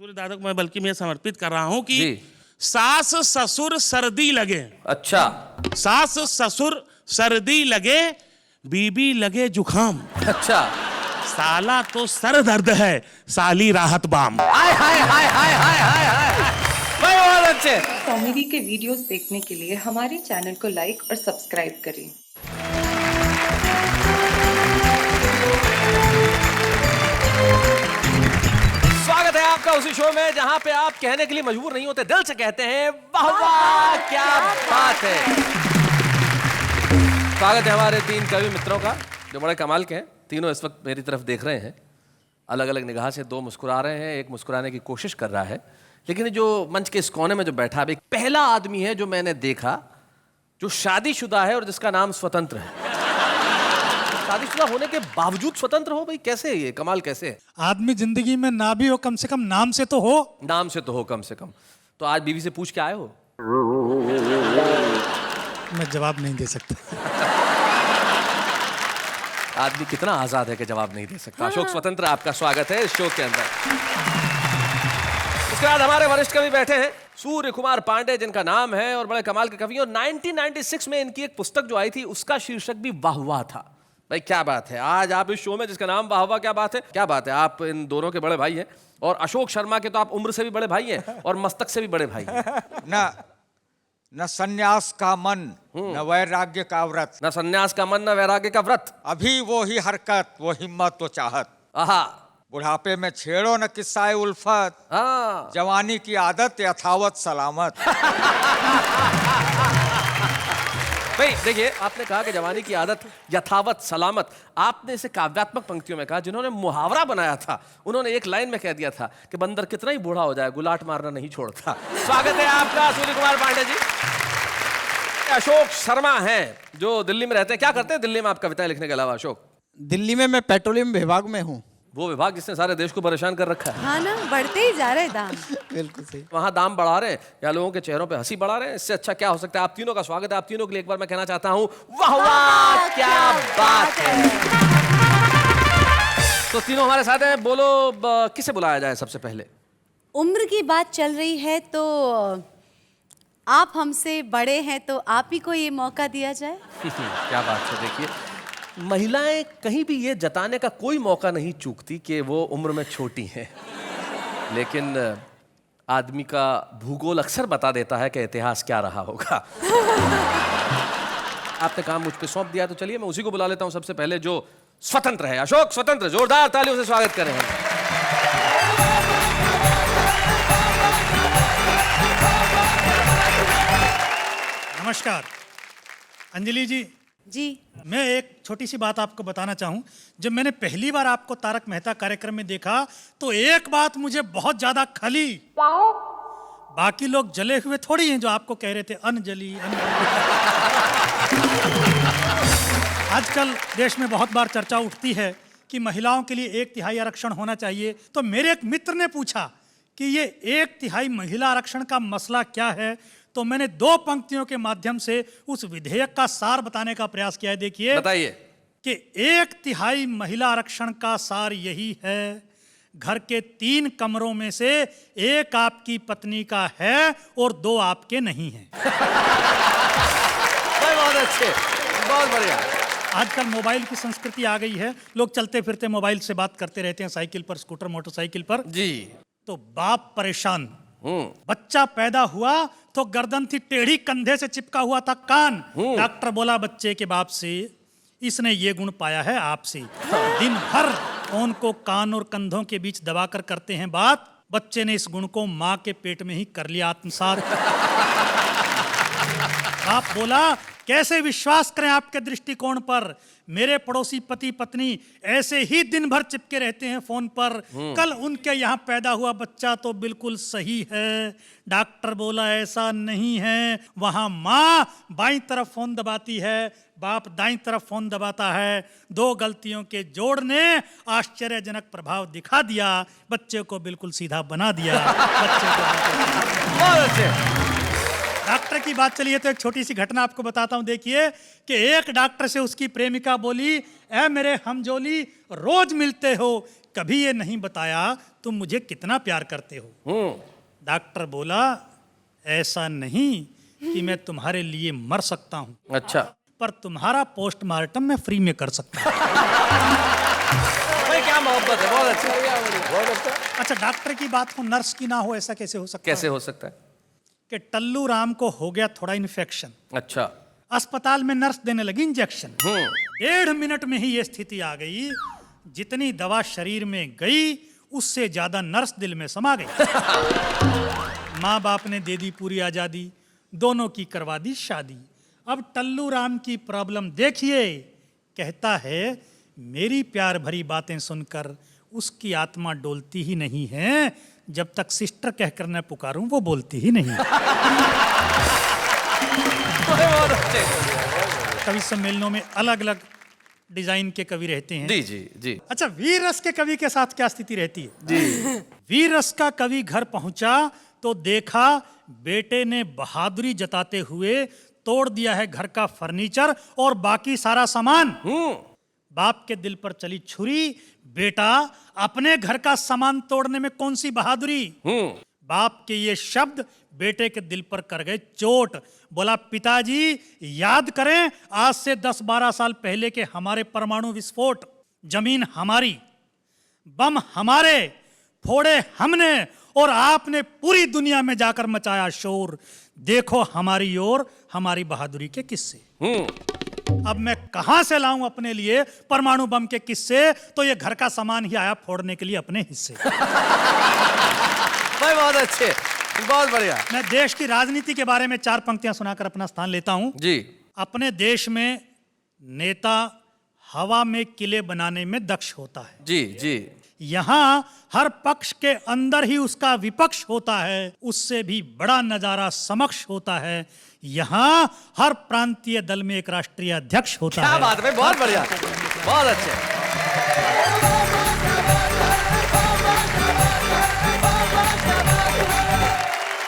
सूर्य दादा को मैं समर्पित कर रहा हूं कि सास ससुर सर्दी लगे। अच्छा, सास ससुर सर्दी लगे, बीबी लगे जुखाम। अच्छा। साला तो सर दर्द है, साली राहत बाम। हाय हाय हाय हाय हाय हाय हाय, बहुत अच्छे। कॉमेडी के वीडियोस देखने के लिए हमारे चैनल को लाइक और सब्सक्राइब करें। स्वागत है आपका उसी शो में जहां पे आप कहने के लिए मजबूर नहीं होते, दिल से कहते हैं वाह वाह क्या बात है। स्वागत है हमारे तीन कवि मित्रों का जो बड़े कमाल के हैं। तीनों इस वक्त मेरी तरफ देख रहे हैं, अलग अलग निगाह से। दो मुस्कुरा रहे हैं, एक मुस्कुराने की कोशिश कर रहा है। लेकिन जो मंच के इस कोने में जो बैठा है, पहला आदमी है जो मैंने देखा जो शादीशुदा है और जिसका नाम स्वतंत्र है। शादीशुदा होने के बावजूद स्वतंत्र हो, भाई कैसे ये कमाल कैसे है? आदमी जिंदगी में ना भी हो, कम से कम नाम से तो हो। नाम से तो हो कम से कम। तो आज बीवी से पूछ के आए हो? मैं जवाब नहीं दे सकता। आदमी कितना आजाद है कि जवाब नहीं दे सकता। अशोक स्वतंत्र, आपका स्वागत है इस शो के अंदर। इसके बाद हमारे वरिष्ठ कवि बैठे हैं सूर्य कुमार पांडे, जिनका नाम है और बड़े कमाल के कवि। और 1996 में इनकी एक पुस्तक जो आई थी उसका शीर्षक भी वाह वाह था। भाई क्या बात है, आज आप इस शो में जिसका नाम वाह वाह क्या बात है, क्या बात है। आप इन दोनों के बड़े भाई हैं और अशोक शर्मा के तो आप उम्र से भी बड़े भाई हैं और मस्तक से भी बड़े भाई हैं। न सन्यास का मन, न वैराग्य का व्रत। न सन्यास का मन, न वैराग्य का व्रत। अभी वो ही हरकत, वो हिम्मत, वो चाहत। आहा। बुढ़ापे में छेड़ो न किस्सा उल्फत, हाँ। जवानी की आदत यथावत सलामत। भाई देखिए, आपने कहा कि जवानी की आदत यथावत सलामत। आपने इसे काव्यात्मक पंक्तियों में कहा। जिन्होंने मुहावरा बनाया था उन्होंने एक लाइन में कह दिया था कि बंदर कितना ही बूढ़ा हो जाए गुलाट मारना नहीं छोड़ता। स्वागत है आपका सूर्य कुमार पांडे जी। अशोक शर्मा हैं जो दिल्ली में रहते हैं। क्या करते हैं दिल्ली में आप कविताएं लिखने के अलावा अशोक? दिल्ली में मैं पेट्रोलियम विभाग में हूँ। वो विभाग जिसने सारे देश को परेशान कर रखा है। हाँ ना, बढ़ते ही जा रहे दाम। बिल्कुल सही। वहां दाम बढ़ा रहे हैं या लोगों के चेहरों पे हंसी बढ़ा रहे हैं? इससे अच्छा क्या हो सकता है। आप तीनों का स्वागत है। आप तीनों के लिए एक बार मैं कहना चाहता हूं वाह वाह क्या बात है। तो तीनों हमारे साथ हैं। बोलो किसे बुलाया जाए सबसे पहले? उम्र की बात चल रही है तो आप हमसे बड़े हैं तो आप ही को ये मौका दिया जाए। क्या बात है। देखिए, महिलाएं कहीं भी ये जताने का कोई मौका नहीं चूकती कि वो उम्र में छोटी हैं, लेकिन आदमी का भूगोल अक्सर बता देता है कि इतिहास क्या रहा होगा। आपने काम मुझ पे सौंप दिया तो चलिए मैं उसी को बुला लेता हूं सबसे पहले जो स्वतंत्र है। अशोक स्वतंत्र, जोरदार तालियों से स्वागत करें। नमस्कार अंजलि जी। जी। मैं एक छोटी सी बात आपको बताना चाहूं। जब मैंने पहली बार आपको तारक मेहता कार्यक्रम में देखा तो एक बात मुझे बहुत ज्यादा खली। बाकी लोग जले हुए थोड़ी हैं जो आपको कह रहे थे अनजली आजकल देश में बहुत बार चर्चा उठती है कि महिलाओं के लिए 1/3 आरक्षण होना चाहिए। तो मेरे एक मित्र ने पूछा कि ये 1/3 महिला आरक्षण का मसला क्या है। तो मैंने 2 पंक्तियों के माध्यम से उस विधेयक का सार बताने का प्रयास किया है। देखिए, बताइए कि 1/3 महिला आरक्षण का सार यही है, घर के 3 कमरों में से 1 आपकी पत्नी का है और 2 आपके नहीं हैं। बहुत अच्छे, बहुत बढ़िया। आजकल मोबाइल की संस्कृति आ गई है, लोग चलते फिरते मोबाइल से बात करते रहते हैं, साइकिल पर, स्कूटर, मोटरसाइकिल पर जी। तो बाप परेशान। बच्चा पैदा हुआ तो गर्दन थी टेढ़ी, कंधे से चिपका हुआ था कान। डॉक्टर बोला बच्चे के बाप से, इसने ये गुण पाया है आपसे। दिन भर फोन को कान और कंधों के बीच दबाकर करते हैं बात। बच्चे ने इस गुण को माँ के पेट में ही कर लिया आत्मसात। बाप बोला कैसे विश्वास करें आपके दृष्टिकोण पर, मेरे पड़ोसी पति पत्नी ऐसे ही दिन भर चिपके रहते हैं फोन पर। कल उनके यहाँ पैदा हुआ बच्चा तो बिल्कुल सही है। डॉक्टर बोला ऐसा नहीं है, वहां माँ बाईं तरफ फोन दबाती है, बाप दाईं तरफ फोन दबाता है। 2 गलतियों के जोड़ ने आश्चर्यजनक प्रभाव दिखा दिया, बच्चे को बिल्कुल सीधा बना दिया। बच्चे को बहुत अच्छे। डॉक्टर की बात चली है तो एक छोटी सी घटना आपको बताता हूं। देखिए कि एक डॉक्टर से उसकी प्रेमिका बोली, ऐ मेरे हमजोली रोज मिलते हो, कभी ये नहीं बताया तुम मुझे कितना प्यार करते हो। डॉक्टर बोला ऐसा नहीं कि मैं तुम्हारे लिए मर सकता हूँ, अच्छा पर तुम्हारा पोस्टमार्टम मैं फ्री में कर सकता हूँ। भाई क्या मोहब्बत है, बहुत अच्छा, बहुत अच्छा। अच्छा, डॉक्टर की बात हो नर्स की ना हो, ऐसा कैसे हो सकता कैसे है? हो सकता है? कि टल्लू राम को हो गया थोड़ा इन्फेक्शन, अच्छा। अस्पताल में नर्स देने लगी इंजेक्शन। 1.5 मिनट में ही ये स्थिति आ गई, जितनी दवा शरीर में गई उससे ज्यादा नर्स दिल में समा गई। माँ बाप ने दे दी पूरी आजादी, दोनों की करवा दी शादी। अब टल्लू राम की प्रॉब्लम देखिए, कहता है मेरी प्यार भरी बातें सुनकर उसकी आत्मा डोलती ही नहीं है, जब तक सिस्टर कहकर न पुकारूं वो बोलती ही नहीं। बहुत अच्छे। कवि सम्मेलनों में अलग अलग डिजाइन के कवि रहते हैं। जी जी जी अच्छा, वीर रस के कवि के साथ क्या स्थिति रहती है? जी। वीर रस का कवि घर पहुंचा तो देखा बेटे ने बहादुरी जताते हुए तोड़ दिया है घर का फर्नीचर और बाकी सारा सामान। बाप के दिल पर चली छुरी, बेटा अपने घर का सामान तोड़ने में कौन सी बहादुरी। बाप के ये शब्द बेटे के दिल पर कर गए चोट। बोला पिताजी याद करें आज से 10-12 साल पहले के हमारे परमाणु विस्फोट, जमीन हमारी, बम हमारे, फोड़े हमने और आपने पूरी दुनिया में जाकर मचाया शोर। देखो हमारी ओर हमारी बहादुरी के किस्से। अब मैं कहां से लाऊं अपने लिए परमाणु बम के किस्से, तो ये घर का सामान ही आया फोड़ने के लिए अपने हिस्से। भाई बहुत अच्छे, बहुत बढ़िया। मैं देश की राजनीति के बारे में 4 पंक्तियां सुनाकर अपना स्थान लेता हूं। जी। अपने देश में नेता हवा में किले बनाने में दक्ष होता है। जी जी। यहां हर पक्ष के अंदर ही उसका विपक्ष होता है, उससे भी बड़ा नजारा समक्ष होता है। यहां हर प्रांतीय दल में एक राष्ट्रीय अध्यक्ष होता है। क्या बात है, बहुत बढ़िया, बहुत अच्छे।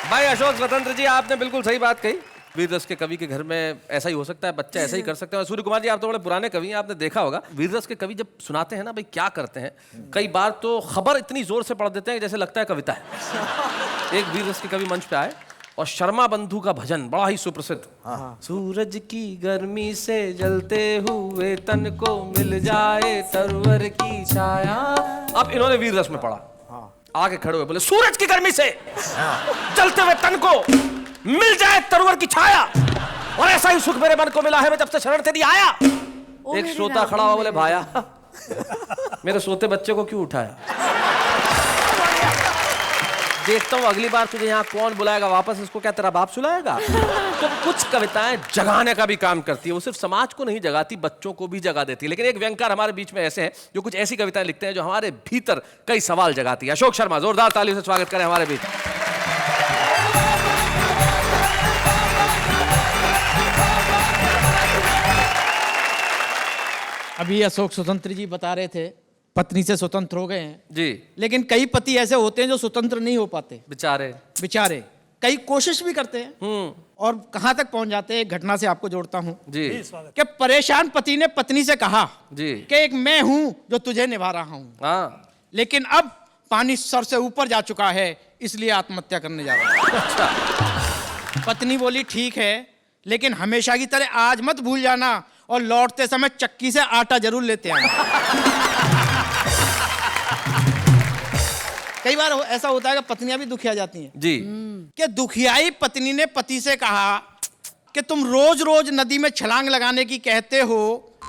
भाई अशोक स्वतंत्र जी, आपने बिल्कुल सही बात कही। वीर रस के कवि के घर में ऐसा ही हो सकता है, बच्चा ऐसा ही कर सकते हैं। और सूर्य कुमार जी, आप तो बड़े पुराने कवि हैं, आपने देखा होगा वीर रस के कवि जब सुनाते हैं ना, भाई क्या करते हैं, कई बार तो खबर इतनी जोर से पढ़ देते हैं जैसे लगता है कविता है। एक वीर रस के कवि मंच पे आए और शर्मा बंधु का भजन बड़ा ही सुप्रसिद्ध, सूरज की गर्मी से जलते हुए तन को मिल जाए तरवर की छाया। अब इन्होंने वीर रस में पढ़ा, आगे खड़े हुए बोले सूरज की गर्मी से जलते हुए तन को मिल जाए तरवर की छाया, और ऐसा ही सुख मेरे मन को मिला है मैं जब से शरण तेरी आया। एक श्रोता खड़ा हुआ बोले भाया मेरे सोते बच्चे को क्यों उठाया। देखता हूँ अगली बार तुझे यहाँ कौन बुलाएगा वापस, इसको क्या तेरा बाप सुलाएगा। तो कुछ कविताएं जगाने का भी काम करती है, वो सिर्फ समाज को नहीं जगाती, बच्चों को भी जगा देती है। लेकिन एक व्यंगकार हमारे बीच में ऐसे हैं जो कुछ ऐसी कविताएं लिखते हैं जो हमारे भीतर कई सवाल जगाती है। अशोक शर्मा, जोरदार तालियों से स्वागत करें हमारे बीच। अभी अशोक स्वतंत्र जी बता रहे थे पत्नी से स्वतंत्र हो गए हैं जी। लेकिन कई पति ऐसे होते हैं जो स्वतंत्र नहीं हो पाते, बेचारे कई कोशिश भी करते हैं और कहां तक पहुंच जाते हैं। एक घटना से आपको जोड़ता हूं जी कि परेशान पति ने पत्नी से कहा जी कि एक मैं हूं जो तुझे निभा रहा हूं, हाँ, लेकिन अब पानी सर से ऊपर जा चुका है इसलिए आत्महत्या करने जा रहा हूं। अच्छा। पत्नी बोली ठीक है, लेकिन हमेशा की तरह आज मत भूल जाना और लौटते समय चक्की से आटा जरूर लेते आना। कई बार ऐसा होता है कि पत्नियां भी दुखिया जाती हैं जी। कि दुखियाई पत्नी ने पति से कहा कि तुम रोज रोज नदी में छलांग लगाने की कहते हो,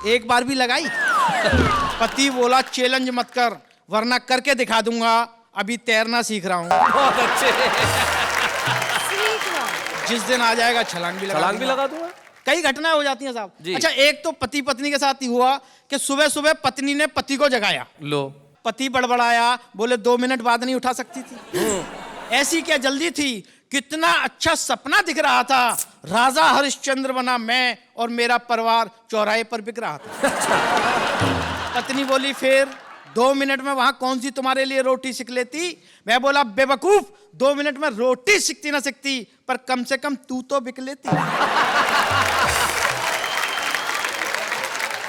एक बार भी लगाई। पति बोला चैलेंज मत कर वरना करके दिखा दूंगा, अभी तैरना सीख रहा हूं। बहुत अच्छे। जिस दिन आ जाएगा छलांग भी लगा दूंगा। कई घटनाएं हो जाती हैं साहब। जी। अच्छा, एक तो पति पत्नी के साथ ही हुआ कि सुबह सुबह पत्नी ने पति को जगाया, लो, पति बड़बड़ाया, बोले 2 मिनट बाद नहीं उठा सकती थी। ऐसी क्या जल्दी थी, कितना अच्छा सपना दिख रहा था, राजा हरिश्चंद्र बना मैं और मेरा परिवार चौराहे पर बिक रहा था। पत्नी बोली फिर 2 मिनट में वहां कौन सी तुम्हारे लिए रोटी सीख लेती। मैं बोला बेवकूफ, 2 मिनट में रोटी सीखती ना सीखती, पर कम से कम तू तो बिक लेती।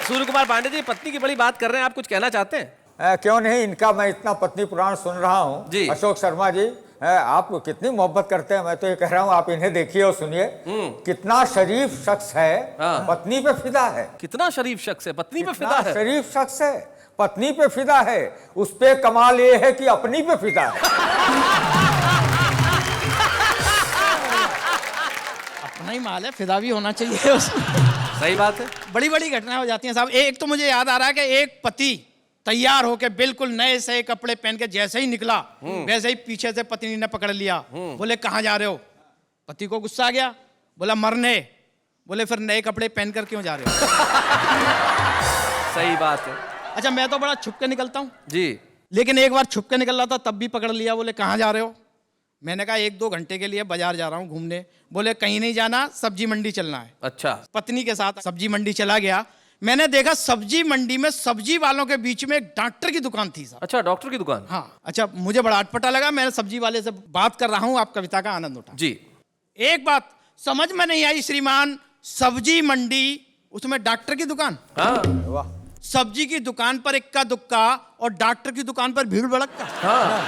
सूर्य कुमार पांडे जी, पत्नी की बड़ी बात कर रहे हैं, आप कुछ कहना चाहते हैं? क्यों नहीं, इनका मैं इतना पत्नी पुराण सुन रहा जी। हूँ। अशोक शर्मा जी, आप कितनी मोहब्बत करते हैं, मैं तो ये कह रहा हूँ आप इन्हें देखिए और सुनिए। कितना शरीफ शख्स है, हाँ। पत्नी पे फिदा है। कितना शरीफ शख्स है, पत्नी पे कितना फिदा है। शरीफ शख्स है, पत्नी पे फिदा है। उस पे कमाल ये है कि अपनी पे फिदा है। अपना ही माल है, फिदा भी होना चाहिए उसमें। सही बात है। बड़ी बड़ी घटनाएं हो जाती हैं साहब। एक तो मुझे याद आ रहा है कि एक पति तैयार होके बिल्कुल नए से कपड़े पहन के जैसे ही निकला, वैसे ही पीछे से पत्नी ने पकड़ लिया। बोले कहाँ जा रहे हो? पति को गुस्सा आ गया, बोला मरने। बोले फिर नए कपड़े पहन कर क्यों जा रहे हो? सही बात है अच्छा, मैं तो बड़ा छुप के निकलता हूँ, जी। लेकिन एक बार छुप के निकल रहा था तब भी पकड़ लिया। बोले कहाँ जा रहे हो? मैंने कहा 1-2 घंटे के लिए बाजार जा रहा हूँ घूमने। बोले कहीं नहीं जाना, सब्जी मंडी चलना है। अच्छा। पत्नी के साथ सब्जी मंडी चला गया। मैंने देखा सब्जी मंडी में सब्जी वालों के बीच में एक डॉक्टर की दुकान थी साहब। अच्छा, डॉक्टर की दुकान। हाँ, अच्छा, मुझे बड़ा अटपटा लगा। मैं सब्जी वाले से बात कर रहा हूँ, आप कविता का आनंद उठा। जी। एक बात समझ में नहीं आई श्रीमान, सब्जी मंडी उसमें डॉक्टर की दुकान। हाँ वाह, सब्जी की दुकान पर इक्का दुक्का और डॉक्टर की दुकान पर भीड़ भड़क्का। हाँ।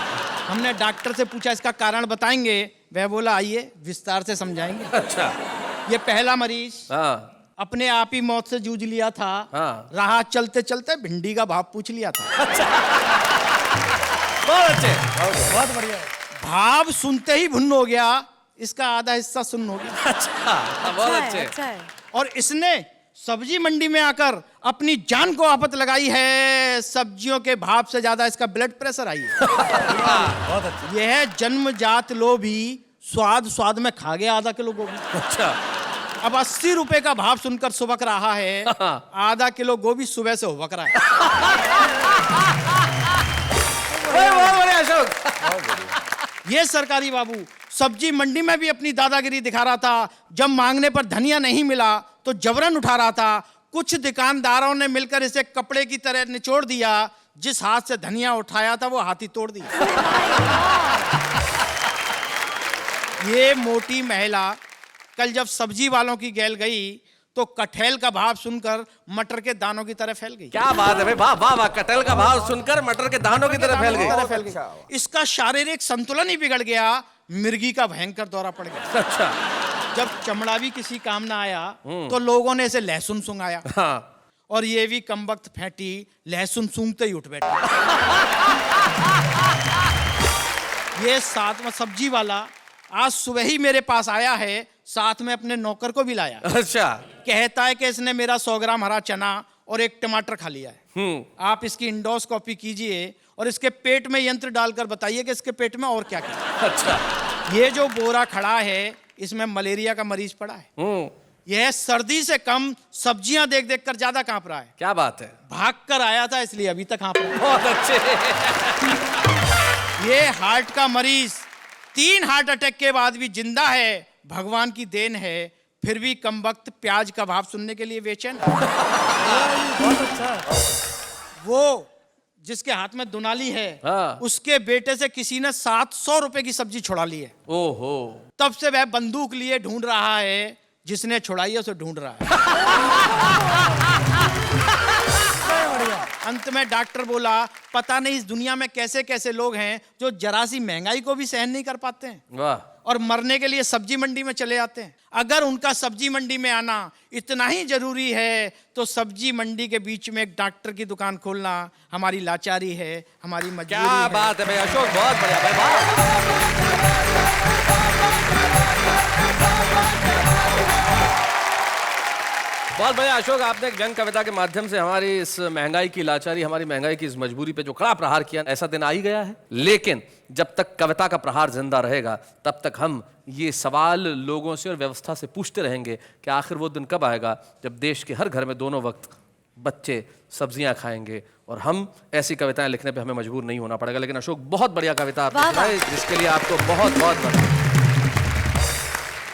हमने डॉक्टर से पूछा इसका कारण बताएंगे? वह बोला आइए विस्तार से समझाएंगे। अच्छा। ये पहला मरीज हाँ अपने आप ही मौत से जूझ लिया था। हाँ। राह चलते चलते भिंडी का भाव पूछ लिया था। बहुत अच्छे। बहुत बढ़िया है। भाव सुनते ही भुन्न हो गया, इसका आधा हिस्सा सुन्न हो गया। अच्छा, बहुत अच्छा है, अच्छे। अच्छा है। और इसने सब्जी मंडी में आकर अपनी जान को आफत लगाई है। सब्जियों के भाव से ज्यादा इसका ब्लड प्रेशर आई है। बहुत अच्छा। यह जन्मजात लोभी, स्वाद स्वाद में खा गया आधा किलो गोभी। अच्छा। अब 80 रुपए का भाव सुनकर सुबक रहा है। आधा किलो गोभी सुबह से हुबक रहा है। बहुत बढ़िया अशोक। ये सरकारी बाबू सब्जी मंडी में भी अपनी दादागिरी दिखा रहा था। जब मांगने पर धनिया नहीं मिला तो जबरन उठा रहा था। कुछ दुकानदारों ने मिलकर इसे कपड़े की तरह निचोड़ दिया। जिस हाथ से धनिया उठाया था वो हाथ ही तोड़ दिया। ये मोटी महिला कल जब सब्जी वालों की गैल गई तो कटहल का भाव सुनकर मटर के दानों की तरह फैल गई। क्या बात है भाई, वाह वाह वाह। कटहल का भाव सुनकर मटर के दानों की तरह फैल गई। इसका शारीरिक संतुलन ही बिगड़ गया। मिर्गी का भयंकर दौरा पड़ गया। अच्छा। जब चमड़ा भी किसी काम ना आया तो लोगों ने इसे लहसुन सूंघाया। हाँ। और ये भी कमबख्त फैटी लहसुन सूंघते ही उठ बैठी। ये साथ में सब्जी वाला आज सुबह ही मेरे पास आया है, साथ में अपने नौकर को भी लाया। अच्छा। कहता है कि इसने मेरा 100 ग्राम हरा चना और एक टमाटर खा लिया है। आप इसकी इंडोस्कोपी कीजिए और इसके पेट में यंत्र डालकर बताइए कि इसके पेट में और क्या क्या। अच्छा। ये जो बोरा खड़ा है इसमें मलेरिया का मरीज पड़ा है। यह सर्दी से कम सब्जियां देख देख कर ज्यादा कांप रहा है। क्या बात है। भाग कर आया था इसलिए अभी तक कांप रहा है। बहुत अच्छे। ये हार्ट का मरीज 3 हार्ट अटैक के बाद भी जिंदा है। भगवान की देन है, फिर भी कमबख्त प्याज का भाव सुनने के लिए बेचैन। बहुत अच्छा है। वो जिसके हाथ में दुनाली है, हाँ। उसके बेटे से किसी ने 700 रुपए की सब्जी छुड़ा ली है। ओहो। तब से वह बंदूक लिए ढूंढ रहा है, जिसने छुड़ाई है उसे ढूंढ रहा है। अंत में डॉक्टर बोला पता नहीं इस दुनिया में कैसे कैसे लोग हैं जो जरा सी महंगाई को भी सहन नहीं कर पाते हैं वाह। और मरने के लिए सब्जी मंडी में चले आते हैं। अगर उनका सब्जी मंडी में आना इतना ही जरूरी है तो सब्जी मंडी के बीच में एक डॉक्टर की दुकान खोलना हमारी लाचारी है, हमारी मजबूरी क्या है। बात है भाई अशोक, बहुत बढ़िया भाई, वाह। बहुत बढ़िया अशोक, आपने एक व्यंग कविता के माध्यम से हमारी इस महंगाई की लाचारी, हमारी महंगाई की इस मजबूरी पे जो कड़ा प्रहार किया। ऐसा दिन आ ही गया है, लेकिन जब तक कविता का प्रहार जिंदा रहेगा तब तक हम ये सवाल लोगों से और व्यवस्था से पूछते रहेंगे कि आखिर वो दिन कब आएगा जब देश के हर घर में दोनों वक्त बच्चे सब्जियां खाएंगे और हम ऐसी कविताएं लिखने पे हमें मजबूर नहीं होना पड़ेगा। लेकिन अशोक, बहुत बढ़िया कविता आपने सुनाई, जिसके लिए आपको बहुत बहुत बधाई।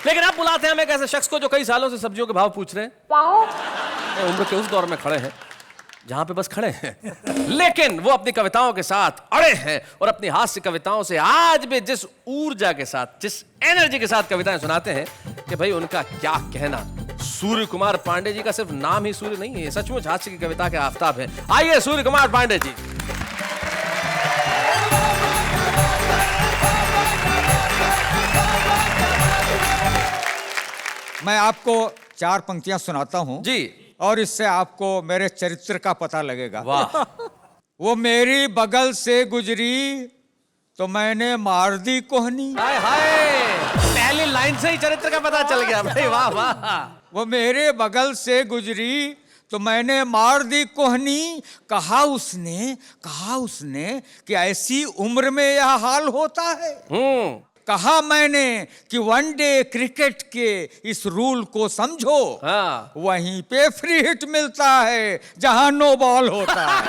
लेकिन आप बुलाते हैं हम एक ऐसे शख्स को जो कई सालों से सब्जियों के भाव पूछ रहे हैं। उम्र के उस दौर में खड़े हैं जहां पे बस खड़े हैं, लेकिन वो अपनी कविताओं के साथ अड़े हैं और अपनी हास्य कविताओं से आज भी जिस ऊर्जा के साथ, जिस एनर्जी के साथ कविताएं सुनाते हैं कि भाई उनका क्या कहना। सूर्य कुमार पांडे जी का सिर्फ नाम ही सूर्य नहीं है, सचमुच हास्य की कविता के आफताब हैं। आइए सूर्य कुमार पांडे जी। मैं आपको 4 पंक्तियां सुनाता हूं जी। और इससे आपको मेरे चरित्र का पता लगेगा। वाह। वो मेरी बगल से गुजरी तो मैंने मार दी कोहनी। हाय हाय, पहली लाइन से ही चरित्र का पता चल गया भाई, वाह वाह। वो मेरे बगल से गुजरी तो मैंने मार दी कोहनी। कहा उसने कि ऐसी उम्र में यह हाल होता है। कहा मैंने कि वनडे क्रिकेट के इस रूल को समझो। हाँ। वहीं पे फ्री हिट मिलता है जहां नो बॉल होता है।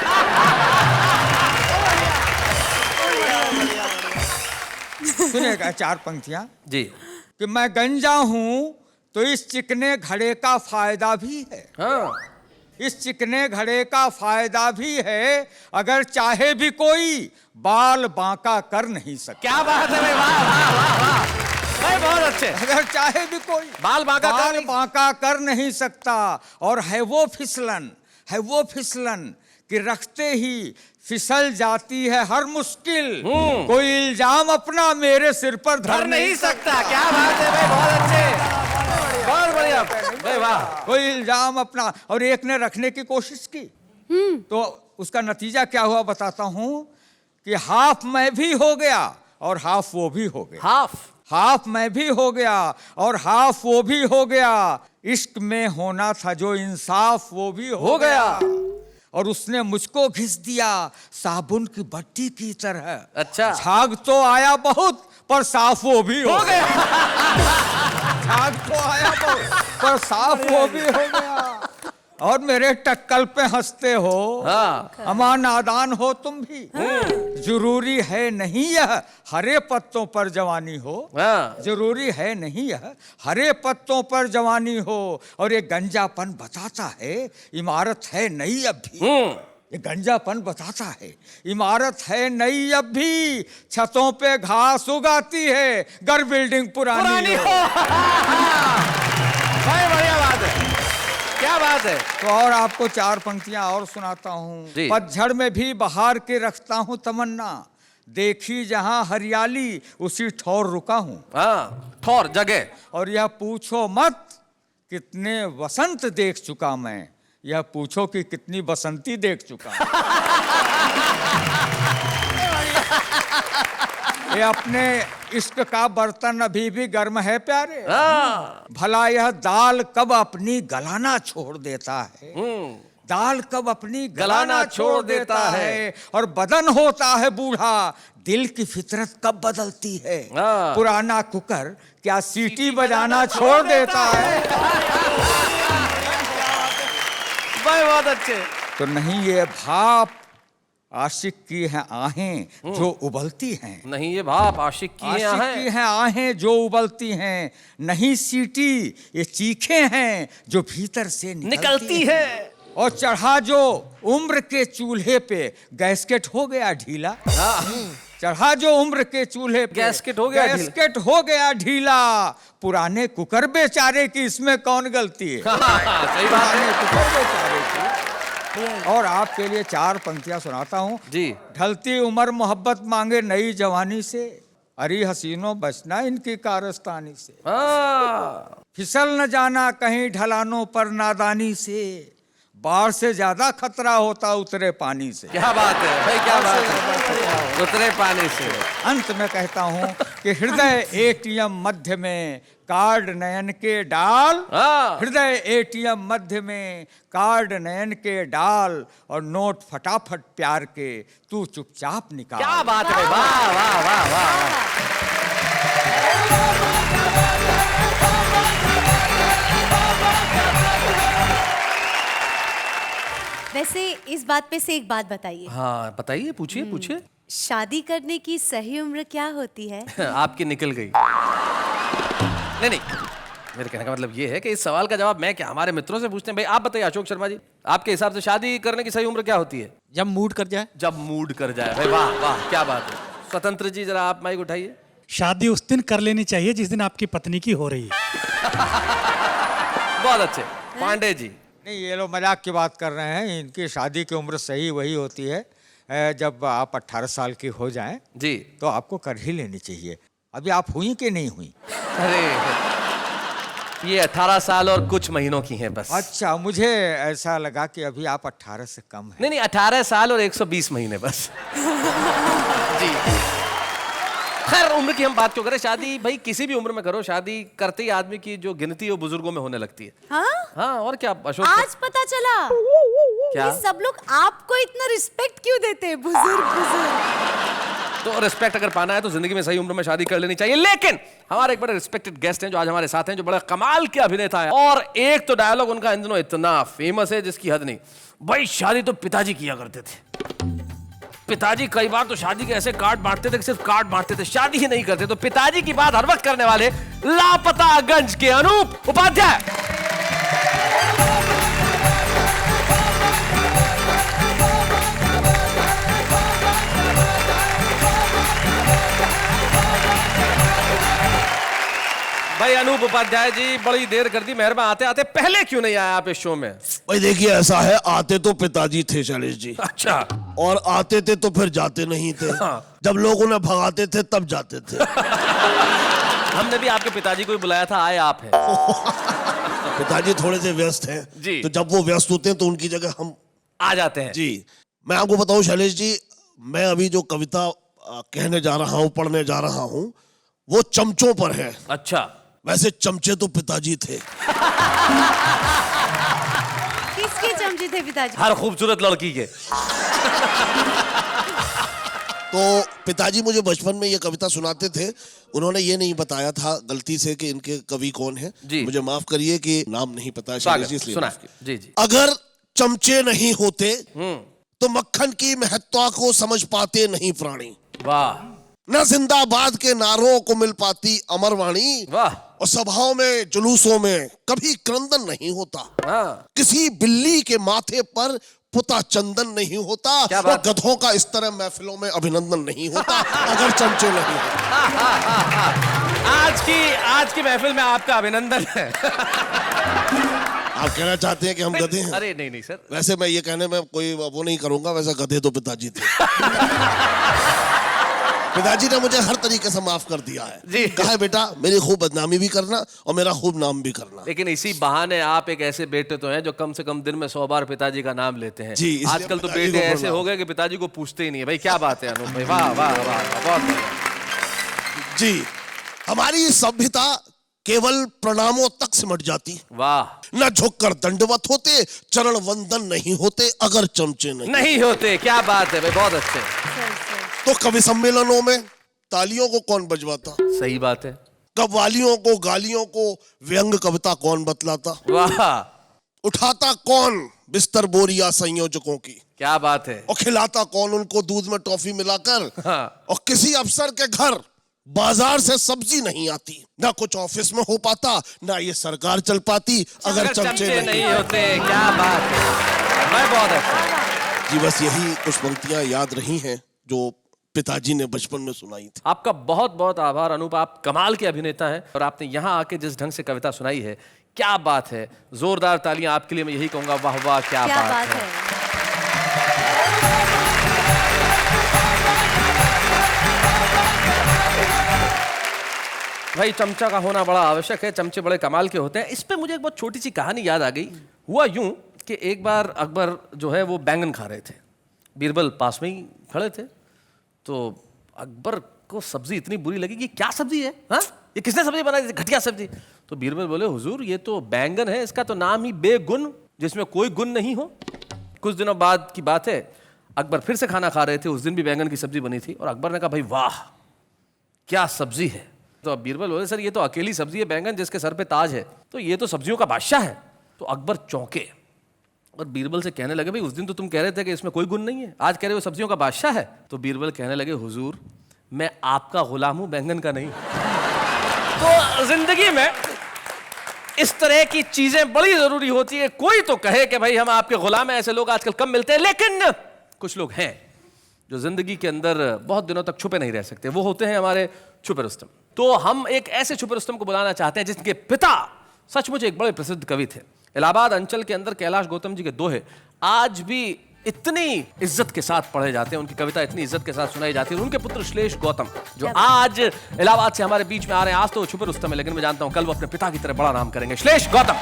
सुनेगा 4 पंक्तियां जी। कि मैं गंजा हूं तो इस चिकने घड़े का फायदा भी है। हाँ। इस चिकने घड़े का फायदा भी है, अगर चाहे भी कोई बाल बांका कर नहीं सकता। क्या बात है भाई, वाह वाह वाह वाह भाई, बहुत अच्छे। अगर चाहे भी कोई बाल बांका कर नहीं सकता। और है वो फिसलन कि रखते ही फिसल जाती है हर मुश्किल। कोई इल्जाम अपना मेरे सिर पर धर नहीं सकता। क्या बात है भाई, बहुत अच्छे, बहुत बढ़िया भाई, वाह। कोई इल्जाम अपना। और एक ने रखने की कोशिश की तो उसका नतीजा क्या हुआ बताता हूं कि हाफ मैं भी हो गया और हाफ वो भी हो गया। हाफ मैं भी हो गया और हाफ वो भी हो गया। इश्क में होना था जो इंसाफ वो भी हो गया। और उसने मुझको घिस दिया साबुन की बट्टी की तरह। अच्छा। झाग तो आया बहुत पर साफ वो भी हो गया। झाग तो आया बहुत पर साफ वो भी हो गया। और मेरे टक्कल पे हंसते हो। हाँ। अमा नादान हो तुम भी। जरूरी है नहीं यह हरे पत्तों पर जवानी हो। हाँ। जरूरी है नहीं यह हरे पत्तों पर जवानी हो। और ये गंजापन बताता है इमारत है नई अब भी। ये गंजापन बताता है इमारत है नई अब भी। छतों पे घास उगाती है घर बिल्डिंग पुरानी हो। भाई बढ़िया बात है, क्या बात है। तो और आपको 4 पंक्तियां और सुनाता हूँ। पतझड़ में भी बहार के रखता हूँ तमन्ना। देखी जहां हरियाली उसी ठौर रुका हूँ। हाँ, ठौर जगह। और यह पूछो मत कितने वसंत देख चुका मैं। यह पूछो कि कितनी बसंती देख चुका। ये अपने इश्क का बर्तन अभी भी गर्म है प्यारे। भला यह दाल कब अपनी गलाना छोड़ देता है। दाल कब अपनी गलाना छोड़ देता है। और बदन होता है बूढ़ा दिल की फितरत कब बदलती है। पुराना कुकर क्या सीटी बजाना छोड़ देता है। भाई बहुत अच्छे। तो नहीं ये भाप आशिक की हैं आहें जो उबलती हैं। नहीं ये भाप आशिक की हैं आहें जो उबलती हैं। नहीं सीटी ये चीखें हैं जो भीतर से निकलती है। और चढ़ा जो उम्र के चूल्हे पे गैस्केट हो गया ढीला। चढ़ा जो उम्र के चूल्हे पे गैस्केट हो गया ढीला। पुराने कुकर बेचारे की इसमें कौन गलती है। सही बात है। कुकर बेचारे की। और आपके लिए 4 पंक्तियां सुनाता हूँ जी। ढलती उम्र मोहब्बत मांगे नई जवानी से। अरे हसीनों बचना इनकी कारस्तानी से। फिसल न जाना कहीं ढलानों पर नादानी से। बाढ़ से ज्यादा खतरा होता उतरे पानी से। क्या बात है भाई, क्या बात है, उतरे पानी से। अंत में कहता हूँ कि हृदय एटीएम मध्य में कार्ड नयन के डाल। हृदय एटीएम मध्य में कार्ड नयन के डाल। और नोट फटाफट प्यार के तू चुपचाप निकाल। क्या बात है, वाह वाह वाह वाह। वैसे इस बात पे से एक बात बताइए। हाँ बताइए, पूछिए पूछिए। शादी करने की सही उम्र क्या होती है? आपकी निकल गई। नहीं, मेरे कहने का मतलब ये है कि इस सवाल का जवाब मैं क्या, हमारे मित्रों से पूछते हैं। भाई आप बताइए अशोक शर्मा जी, आपके हिसाब से शादी करने की सही उम्र क्या होती है? जब मूड कर जाए। जब मूड कर जाए। भाई वाह वाह, क्या बात है। स्वतंत्र जी जरा आप माइक उठाइए। शादी उस दिन कर लेनी चाहिए जिस दिन आपकी पत्नी की हो रही है। बहुत अच्छे। पांडे जी। नहीं, ये लोग मजाक की बात कर रहे हैं। इनकी शादी की उम्र सही वही होती है जब आप 18 साल की हो जाएं जी, तो आपको कर ही लेनी चाहिए। अभी आप हुई कि नहीं हुई? अरे ये 18 साल और कुछ महीनों की हैं बस। अच्छा, मुझे ऐसा लगा कि अभी आप 18 से कम हैं। नहीं 18 साल और 120 महीने बस। जी खैर, उम्र की हम बात क्यों करें, शादी भाई किसी भी उम्र में करो, शादी करते ही आदमी की जो गिनती है वो बुजुर्गों में होने लगती है। हाँ और क्या अशोक, आज पता चला क्या कि सब लोग आपको इतना रिस्पेक्ट क्यों देते हैं, बुजुर्ग। तो रिस्पेक्ट अगर पाना है तो जिंदगी में सही उम्र में शादी कर लेनी चाहिए। लेकिन हमारे एक बड़े रिस्पेक्टेड गेस्ट हैं जो आज हमारे साथ हैं, जो बड़ा कमाल के अभिनेता है, और एक तो डायलॉग उनका इन दिनों इतना फेमस है जिसकी हद नहीं। भाई शादी तो पिताजी किया करते थे, पिताजी कई बार तो शादी के ऐसे कार्ड बांटते थे कि सिर्फ कार्ड बांटते थे, शादी ही नहीं करते। तो पिताजी की बात हर वक्त करने वाले लापतागंज के अनूप उपाध्याय। भाई अनूप उपाध्याय जी, बड़ी देर कर दी, मेहरबान आते आते पहले क्यों नहीं आया आप इस शो में? भाई देखिए, ऐसा है, आते तो पिताजी थे शैलेश जी। अच्छा। और आते थे तो फिर जाते नहीं थे। हाँ। जब लोग उन्हें भगाते थे तब जाते थे। हमने भी आपके पिताजी को ही बुलाया था, आए आप हैं। पिताजी थोड़े से व्यस्त हैं जी। तो जब वो व्यस्त होते हैं तो उनकी जगह हम आ जाते हैं। जी। मैं आपको बताऊं शैलेश जी, मैं अभी जो कविता कहने जा रहा हूं, पढ़ने जा रहा हूं, वो चमचों पर है। अच्छा। वैसे चमचे तो पिताजी थे। किसके चमचे थे पिताजी? हर खूबसूरत लड़की के। तो पिताजी मुझे बचपन में ये कविता सुनाते थे। उन्होंने ये नहीं बताया था गलती से कि इनके कवि कौन है। जी। मुझे माफ करिए कि नाम नहीं पता है शैलेश जी, इसलिए सुना। माफ कीजिए। जी जी। अगर चमचे नहीं होते तो मक्खन की महत्ता को समझ पाते नहीं प्राणी। वाह न जिंदाबाद के नारों को मिल पाती अमर वाणी। वाह। और सभाओं में जुलूसों में कभी क्रंदन नहीं होता। हाँ। किसी बिल्ली के माथे पर पुता चंदन नहीं होता। क्या और बात? गधों का इस तरह महफिलों में अभिनंदन नहीं होता अगर चमचे नहीं होते। आज की महफिल में आपका अभिनंदन है। आप कहना चाहते हैं कि हम गधे हैं? अरे नहीं सर। वैसे मैं ये कहने में कोई वो नहीं करूंगा, वैसे गधे तो पिताजी थे। पिताजी ने मुझे हर तरीके से माफ कर दिया है जी। कहा है बेटा, मेरी खूब बदनामी भी करना और मेरा खूब नाम भी करना। लेकिन इसी बहाने आप एक ऐसे बेटे तो हैं जो कम से कम दिन में 100 बार पिताजी का नाम लेते हैं। जी, इसलिए आजकल तो पिताजी बेटे को ऐसे बोलना। हो गए कि पिताजी को पूछते ही नहीं है। भाई क्या बात है अनूप भाई, वाह वाह वाह, बहुत बढ़िया। जी, हमारी सभ्यता केवल प्रणामों तक सिमट जाती। वाह। न झुककर दंडवत होते, चरण वंदन नहीं होते अगर चमचे नहीं होते। क्या बात है भाई, बहुत अच्छे। तो कवि सम्मेलनों में तालियों को कौन बजवाता? सही बात है। कव्वालियों को, गालियों को व्यंग कविता कौन बतलाता? वाह। उठाता कौन बिस्तर बोरिया संयोजकों की? क्या बात है। और खिलाता कौन उनको दूध में टॉफी मिलाकर? हाँ। और किसी अफसर के घर बाजार से सब्जी नहीं आती, ना कुछ ऑफिस में हो पाता, ना ये सरकार चल पाती अगर चमचे नहीं होते। क्या बात है भाई, बहुत अच्छा। जी, बस यही कुछ पंक्तियां याद रही हैं जो पिताजी ने बचपन में सुनाई थी। आपका बहुत बहुत आभार अनूप, आप कमाल के अभिनेता हैं और आपने यहाँ आके जिस ढंग से कविता सुनाई है, क्या बात है। जोरदार तालियां आपके लिए, मैं यही कहूंगा, वाह वाह क्या बात है। भाई चमचा का होना बड़ा आवश्यक है, चमचे बड़े कमाल के होते हैं। इस पे मुझे एक बहुत छोटी सी कहानी याद आ गई। हुआ यूं कि एक बार अकबर जो है वो बैंगन खा रहे थे, बीरबल पास में ही खड़े थे। तो अकबर को सब्जी इतनी बुरी लगी कि क्या सब्जी है, हाँ ये किसने सब्जी बनाई, घटिया सब्जी। तो बीरबल बोले, हुजूर ये तो बैंगन है, इसका तो नाम ही बेगुन, जिसमें कोई गुण नहीं हो। कुछ दिनों बाद की बात है, अकबर फिर से खाना खा रहे थे, उस दिन भी बैंगन की सब्जी बनी थी, और अकबर ने कहा, भाई वाह क्या सब्जी है। तो अब बीरबल बोले, सर ये तो अकेली सब्जी है बैंगन, जिसके सर पे ताज है, तो ये तो सब्जियों का बादशाह है। तो अकबर चौंके और बीरबल से कहने लगे, भाई उस दिन तो तुम कह रहे थे कि इसमें कोई गुण नहीं है, आज कह रहे हो सब्जियों का बादशाह है। तो बीरबल कहने लगे, हुजूर मैं आपका गुलाम हूं, बैंगन का नहीं। तो जिंदगी में इस तरह की चीजें बड़ी जरूरी होती है। कोई तो कहे कि भाई हम आपके गुलाम हैं, ऐसे लोग आजकल कम मिलते हैं, लेकिन कुछ लोग हैं जो जिंदगी के अंदर बहुत दिनों तक छुपे नहीं रह सकते, वो होते हैं हमारे छुपे रुस्तम। तो हम एक ऐसे छुपे रुस्तम को बुलाना चाहते हैं जिनके पिता सचमुच एक बड़े प्रसिद्ध कवि थे। इलाहाबाद अंचल के अंदर कैलाश गौतम जी के दोहे आज भी इतनी इज्जत के साथ पढ़े जाते हैं, उनकी कविता इतनी इज्जत के साथ सुनाई जाती है। उनके पुत्र श्लेष गौतम जो आज इलाहाबाद से हमारे बीच में आ रहे हैं, आज तो छुपे रुस्तम है, लेकिन मैं जानता हूं कल वो अपने पिता की तरह बड़ा नाम करेंगे। श्लेष गौतम।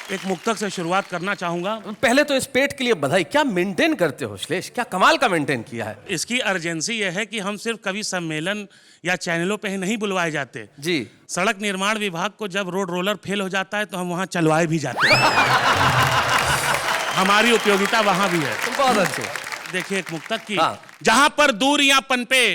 एक मुक्तक से शुरुआत करना चाहूंगा। पहले तो इस पेट के लिए बधाई। क्या मेंटेन करते हो श्लेष, क्या कमाल का मेंटेन किया है। इसकी अर्जेंसी यह है कि हम सिर्फ कवि सम्मेलन या चैनलों पे ही नहीं बुलवाए जाते जी। सड़क निर्माण विभाग को जब रोड रोलर फेल हो जाता है तो हम वहां चलवाए भी जाते हैं। हमारी उपयोगिता वहां भी है। बहुत अच्छे। देखिए एक मुक्तक की। हाँ। जहां पर दूरियां पनपे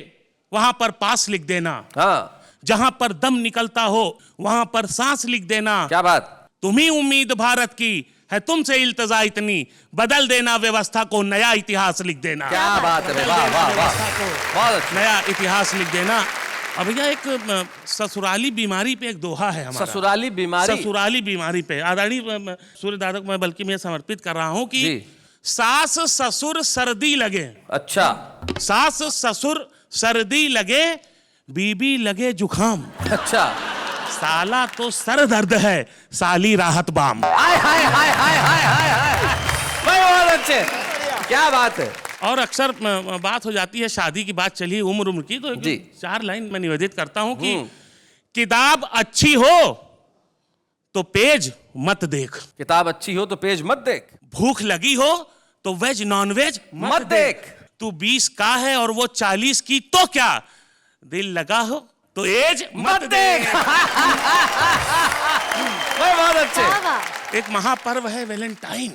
वहां पर पास लिख देना, हाँ, जहां पर दम निकलता हो वहां पर सांस लिख देना। क्या बात। तुम्ही उम्मीद भारत की है, तुमसे इल्तजा इतनी, बदल देना व्यवस्था को, नया इतिहास लिख देना। क्या बात है, वाह वाह वाह, बहुत अच्छा। नया इतिहास लिख देना। अब भैया एक ससुराली बीमारी पे एक दोहा है हमारा। ससुराली बीमारी। ससुराली बीमारी पे आदरणीय सूर्य दादा को मैं बल्कि मैं समर्पित कर रहा हूं कि जी। सास ससुर सर्दी लगे। अच्छा। सास ससुर सर्दी लगे, बीबी लगे जुखाम। अच्छा। साला तो सर दर्द है, साली राहत बाम। हाय हाय हाय हाय हाय हाय हाय, बहुत अच्छे, क्या बात है। और अक्सर बात हो जाती है, शादी की बात चली, उम्र की, तो जी। 4 लाइन मैं निवेदित करता हूं कि किताब अच्छी हो तो पेज मत देख, किताब अच्छी हो तो पेज मत देख, भूख लगी हो तो वेज नॉन वेज मत देख, तू 20 का है और वो 40 की तो क्या, दिल लगा हो तो एज मत देख। बहुत अच्छे। एक महापर्व है वैलेंटाइन,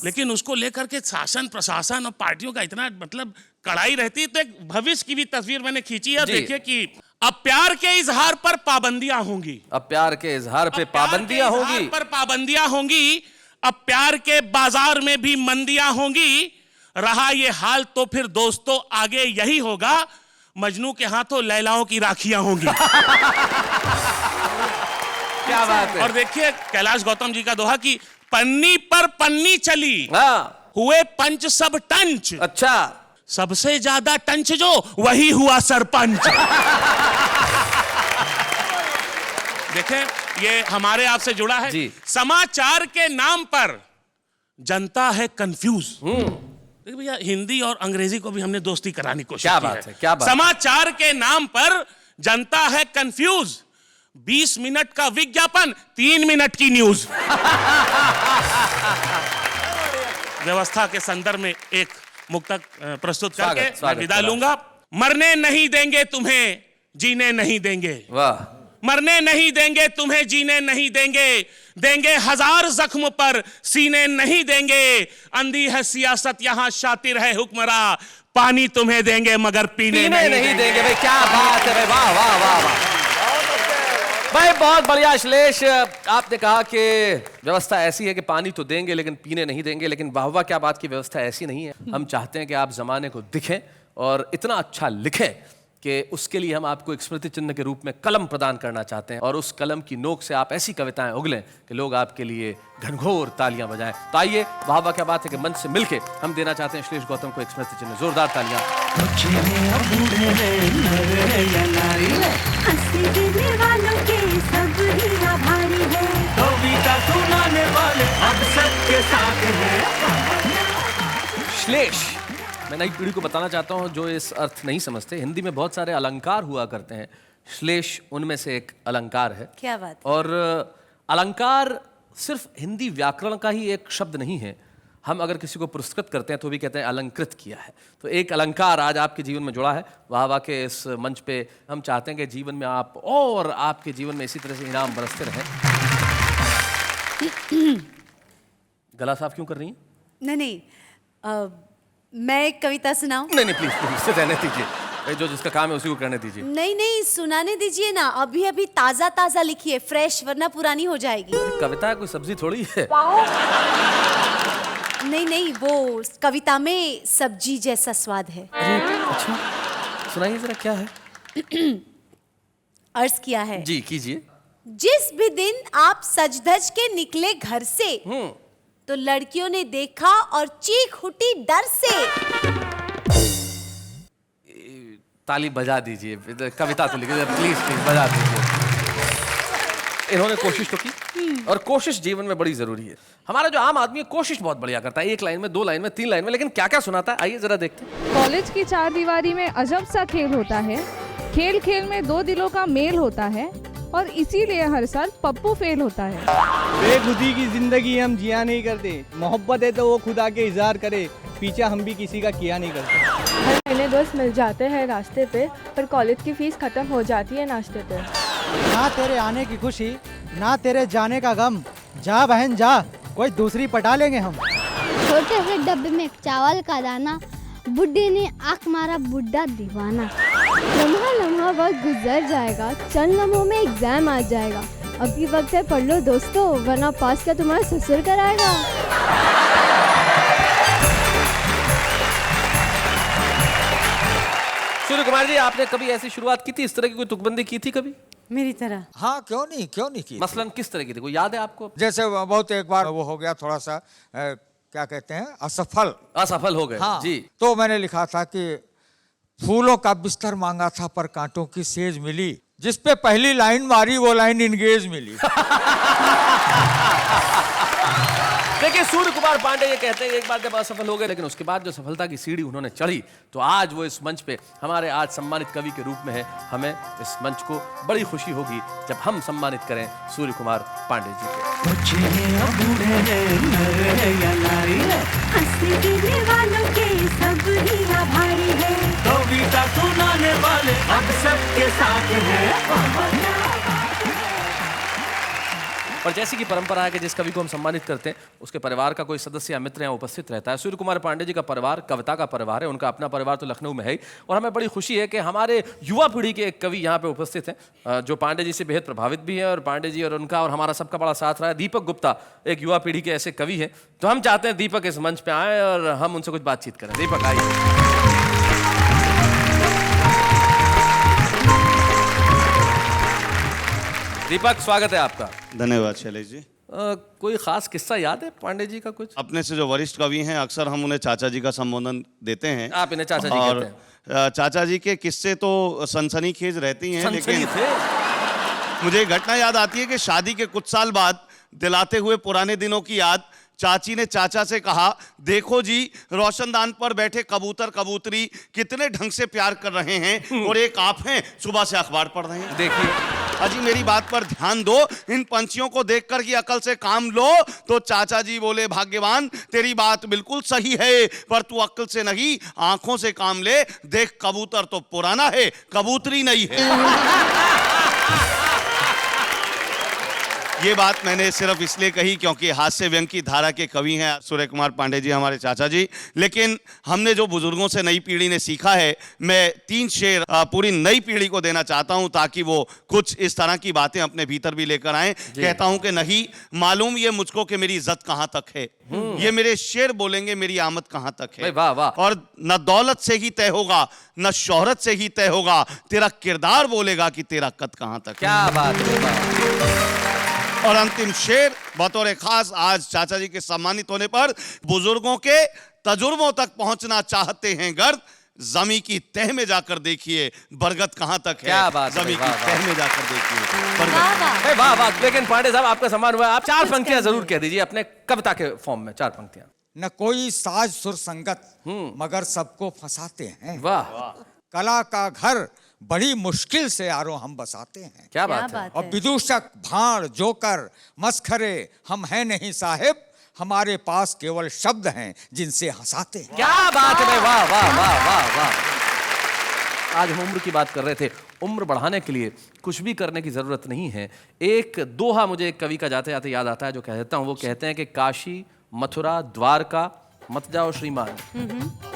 लेकिन उसको लेकर के शासन प्रशासन और पार्टियों का इतना मतलब कड़ाई रहती है। तो एक भविष्य की भी तस्वीर मैंने खींची है। देखिए कि अब प्यार के इजहार पर पाबंदियां होंगी, अब प्यार के इजहार पे पाबंदियां होंगी, पर पाबंदियां होंगी। अब प्यार के बाजार में भी मंदियां होंगी। रहा ये हाल तो फिर दोस्तों आगे यही होगा, मजनू के हाथों लैलाओं की राखियां होंगी। क्या बात है। और देखिए कैलाश गौतम जी का दोहा कि पन्नी पर पन्नी चली, हाँ, हुए पंच सब टंच। अच्छा। सबसे ज्यादा टंच जो वही हुआ सरपंच। देखें ये हमारे आपसे जुड़ा है जी। समाचार के नाम पर जनता है कंफ्यूज। देखिए भैया हिंदी और अंग्रेजी को भी हमने दोस्ती कराने की कोशिश क्या की बात है, क्या बात। समाचार के नाम पर जनता है कंफ्यूज, 20 मिनट का विज्ञापन, 3 मिनट की न्यूज। व्यवस्था के संदर्भ में एक मुक्तक प्रस्तुत करके मैं विदा लूंगा। मरने नहीं देंगे तुम्हें, जीने नहीं देंगे। वाह। मरने नहीं देंगे तुम्हें, जीने नहीं देंगे, देंगे 1000 जख्म पर सीने नहीं देंगे। अंधी है सियासत यहाँ शातिर है हुक्मरा, पानी तुम्हें देंगे मगर पीने नहीं देंगे। भाई क्या बात है भाई, वाह वाह वाह वाह भाई, बहुत बढ़िया। श्लेष आपने कहा कि व्यवस्था ऐसी है कि पानी तो देंगे लेकिन पीने नहीं देंगे, लेकिन वाह वाह क्या बात की व्यवस्था ऐसी नहीं है। हम चाहते हैं कि आप जमाने को दिखें और इतना अच्छा लिखें कि उसके लिए हम आपको एक स्मृति चिन्ह के रूप में कलम प्रदान करना चाहते हैं, और उस कलम की नोक से आप ऐसी कविताएं उगलें कि लोग आपके लिए घनघोर तालियां बजाएं। तो आइए, वाह वाह क्या बात है कि मंच से मिलके हम देना चाहते हैं श्लेष गौतम को एक स्मृति चिन्ह। जोरदार तालियां। श्लेष, मैं नई पीढ़ी को बताना चाहता हूं जो इस अर्थ नहीं समझते, हिंदी में बहुत सारे अलंकार हुआ करते हैं, श्लेष उनमें से एक अलंकार है। क्या बात। और अलंकार सिर्फ हिंदी व्याकरण का ही एक शब्द नहीं है। हम अगर किसी को पुरस्कृत करते हैं तो भी कहते हैं अलंकृत किया है। तो एक अलंकार आज आपके जीवन में जुड़ा है। वाह वाह के इस मंच पे हम चाहते हैं कि जीवन में आप और आपके जीवन में इसी तरह से इनाम बरसते रहें। गला साफ क्यों कर रही हैं? नहीं, मैं एक कविता सुनाऊं? नहीं प्लीज प्लीज रहने दीजिए, जो जिसका काम है उसी को करने दीजिए। नहीं सुनाने दीजिए ना, अभी अभी ताजा ताजा लिखिए, फ्रेश, वरना पुरानी हो जाएगी। कविता कोई सब्जी थोड़ी है। नहीं, वो कविता में सब्जी जैसा स्वाद है। अरे अच्छा, सुनाइए जरा क्या है। अर्ज किया है जी, कीजिए। जिस भी दिन आप सज धज के निकले घर से, तो लड़कियों ने देखा और चीख उठी डर से। ताली बजा दीजिए, कविता तो लिखिए प्लीज प्लीज बजा दीजिए। इन्होंने कोशिश तो की, और कोशिश जीवन में बड़ी जरूरी है। हमारा जो आम आदमी है कोशिश बहुत बढ़िया करता है, 1 लाइन में, 2 लाइन में, 3 लाइन में, लेकिन क्या क्या सुनाता है आइए जरा देखते हैं। कॉलेज की 4 दीवारी में अजब सा खेल होता है, खेल खेल में 2 दिलों का मेल होता है, और इसीलिए हर साल पप्पू फेल होता है। बेखुदी की जिंदगी हम जिया नहीं करते, मोहब्बत है तो वो खुदा के इजहार करे, पीछा हम भी किसी का किया नहीं करते। हर महीने दोस्त मिल जाते हैं रास्ते पे, पर कॉलेज की फीस खत्म हो जाती है नाश्ते पे। ना तेरे आने की खुशी, ना तेरे जाने का गम, जा बहन जा, कोई दूसरी पटा लेंगे हम। छोटे से डब्बे में चावल का दाना, बुड्ढी ने आँख मारा बुड्ढा दीवाना। लम्हा लम्हा वक्त गुजर जाएगा, चंद लम्हों में एग्जाम आ जाएगा। अभी वक्त है पढ़ लो दोस्तों, वरना पास का तुम्हारा ससुर कराएगा। सूर्य कुमार जी, आपने कभी ऐसी शुरुआत की थी, इस तरह की कोई तुकबंदी की थी कभी? मेरी तरह। हाँ, क्यों नहीं की। मसलन किस तरह की थी, कोई याद है आपको? जैसे बहुत एक बार वो हो गया थोड़ा सा क्या कहते हैं, असफल हो गए। हाँ, जी। तो मैंने लिखा था कि फूलों का बिस्तर मांगा था पर कांटों की सेज मिली, जिस पे पहली लाइन मारी वो लाइन इंगेज मिली। देखिए, सूर्य कुमार पांडे ये कहते हैं एक बार जब असफल हो गए, लेकिन उसके बाद जो सफलता की सीढ़ी उन्होंने चढ़ी, तो आज वो इस मंच पे हमारे आज सम्मानित कवि के रूप में है। हमें इस मंच को बड़ी खुशी होगी जब हम सम्मानित करें सूर्य कुमार पांडे जी को। कविता सुनाने वाले अब सबके साथ हैं। और जैसी कि परंपरा है कि जिस कवि को हम सम्मानित करते हैं उसके परिवार का कोई सदस्य या मित्र यहाँ उपस्थित रहता है। सूर्य कुमार पांडे जी का परिवार कविता का परिवार है, उनका अपना परिवार तो लखनऊ में है ही, और हमें बड़ी खुशी है कि हमारे युवा पीढ़ी के एक कवि यहाँ पे उपस्थित हैं जो पांडे जी से बेहद प्रभावित भी है, और पांडे जी और उनका और हमारा सबका बड़ा साथ रहा है। दीपक गुप्ता एक युवा पीढ़ी के ऐसे कवि हैं, तो हम चाहते हैं दीपक इस मंच पर आए और हम उनसे कुछ बातचीत करें। दीपक आइए। दीपक, स्वागत है आपका। धन्यवाद शैलेश जी। कोई खास किस्सा याद है पांडे जी का कुछ? अपने से जो वरिष्ठ कवि हैं अक्सर हम उन्हें चाचा जी का संबोधन देते हैं। आप इन्हें चाचा जी कहते हैं। चाचा जी के किस्से तो सनसनीखेज रहती हैं, लेकिन मुझे एक घटना याद आती है कि शादी के कुछ साल बाद दिलाते हुए पुराने दिनों की याद, चाची ने चाचा से कहा, देखो जी रोशनदान पर बैठे कबूतर कबूतरी कितने ढंग से प्यार कर रहे हैं, और एक आप हैं सुबह से अखबार पढ़ रहे हैं। देखिए अजी मेरी बात पर ध्यान दो, इन पंछियों को देखकर की अकल से काम लो। तो चाचा जी बोले, भाग्यवान तेरी बात बिल्कुल सही है, पर तू अकल से नहीं आंखों से काम ले। देख कबूतर तो पुराना है, कबूतरी नहीं है। ये बात मैंने सिर्फ इसलिए कही क्योंकि हास्य व्यंग की धारा के कवि हैं सूर्य कुमार पांडे जी, हमारे चाचा जी। लेकिन हमने जो बुजुर्गों से नई पीढ़ी ने सीखा है, मैं 3 शेर पूरी नई पीढ़ी को देना चाहता हूं ताकि वो कुछ इस तरह की बातें अपने भीतर भी लेकर आएं। कहता हूं कि नहीं मालूम ये मुझको कि मेरी इज्जत कहां तक है, ये मेरे शेर बोलेंगे मेरी आमद कहां तक है। वाह वाह। और न दौलत से ही तय होगा, न शोहरत से ही तय होगा, तेरा किरदार बोलेगा कि तेरा कद कहां तक है। क्या बात है। और अंतिम शेर बतौर खास आज चाचा जी के सम्मानित होने पर, बुजुर्गों के तजुर्बों तक पहुंचना चाहते हैं गर्द, जमी की तह में जाकर देखिए बरगद कहां तक है। क्या बात है। जमी की तह में जाकर देखिए वाह वाह। लेकिन पांडे साहब आपका सम्मान हुआ, आप 4 पंक्तियां जरूर कह दीजिए अपने कविता के फॉर्म में, 4 पंक्तियां। न कोई साज सुर संगत मगर सबको फंसाते हैं। वाह। कला का घर बड़ी मुश्किल से यारों हम बसाते हैं। क्या बात है। और विदूषक भाड़ जोकर मस्खरे हम हैं नहीं साहिब, हमारे पास केवल शब्द हैं जिनसे हंसाते हैं। क्या बात है। वाह वाह वाह वाह वाह। आज हम उम्र की बात कर रहे थे, उम्र बढ़ाने के लिए कुछ भी करने की जरूरत नहीं है। एक दोहा मुझे एक कवि का जाते जाते याद आता है जो कहता हूं, वो कहते हैं कि काशी मथुरा द्वारका मत जाओ श्रीमान।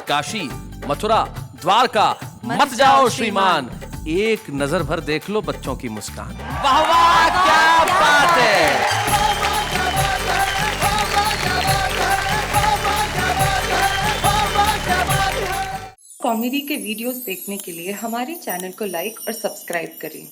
काशी मथुरा द्वारका मत जाओ श्रीमान, एक नजर भर देख लो बच्चों की मुस्कान। वाह वाह, क्या बात है। कॉमेडी के वीडियोस देखने के लिए हमारे चैनल को लाइक और सब्सक्राइब करें।